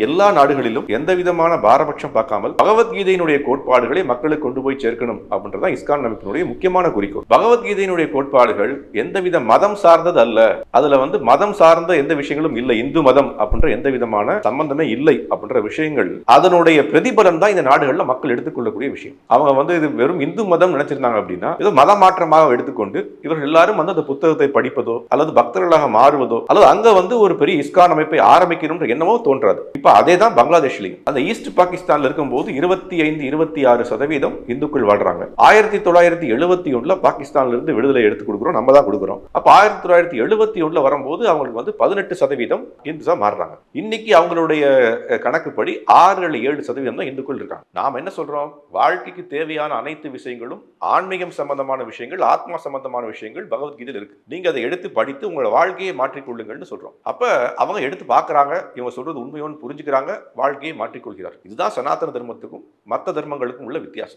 எல்லா நாடுகளிலும் எந்த விதமான பாரபட்சம் பார்க்காமல் பகவத்கீதையினுடைய கோட்பாடுகளை மக்களுக்கு கொண்டு போய் சேர்க்கணும் அப்படின்றதான் இஸ்கான் அமைப்பினுடைய முக்கியமான குறிக்கோள். பகவத்கீதையினுடைய கோட்பாடுகள் எந்தவித மதம் சார்ந்தது அல்ல. அதுல மதம் சார்ந்த எந்த விஷயங்களும் இல்லை. இந்து மதம் அப்படின்ற எந்த விதமான சம்பந்தமே இல்லை அப்படின்ற விஷயங்கள் அதனுடைய பிரதிபலன் தான் இந்த நாடுகள்ல மக்கள் எடுத்துக்கொள்ளக்கூடிய விஷயம். அவங்க இது வெறும் இந்து மதம் நினைச்சிருந்தாங்க அப்படின்னா ஏதோ மத மாற்றமாக எடுத்துக்கொண்டு இவர்கள் எல்லாரும் அந்த புத்தகத்தை படிப்பதோ அல்லது பக்தர்களாக மாறுவதோ அல்லது அங்க ஒரு பெரிய இஸ்கான் அமைப்பை ஆரம்பிக்கணும்ன்ற எண்ணமோ தோன்றாது. அதே தான் பங்களாதேஷ்லயும் அந்த ஈஸ்ட் பாகிஸ்தான்ல இருக்கும்போது 25-26% இந்துக்கள் வாழ்றாங்க. 1971 பாகிஸ்தான்ல இருந்து விடுதலை எடுத்து கொடுக்குறோம், நம்ம தான் கொடுக்குறோம். அப்ப 1971 வரும்போது அவங்களுக்கு 18% இந்துஸா மாறுறாங்க. இன்னைக்கு அவங்களுடைய கணக்குப்படி 6-7% தான் இந்துக்கள் இருக்காங்க. நாம என்ன சொல்றோம்? வாழ்க்கைக்கு தேவையான அனைத்து விஷயங்களும், ஆன்மீகம் சம்பந்தமான விஷயங்கள், ஆத்மா சம்பந்தமான விஷயங்கள் பகவத்கீதையில் இருக்கு. நீங்க அதை எடுத்து படித்து உங்களோட வாழ்க்கையை மாற்றிக்கொள்ளுங்கள்னு சொல்றோம். அப்ப அவங்க எடுத்து பாக்குறாங்க, இவங்க சொல்றது உண்மையோன்னு புரிஞ்சுக்கிறாங்க, வாழ்க்கையை மாற்றிக்கொள்கிறார். இதுதான் சனாதன தர்மத்துக்கும் மற்ற தர்மங்களுக்கும் உள்ள வித்தியாசம்.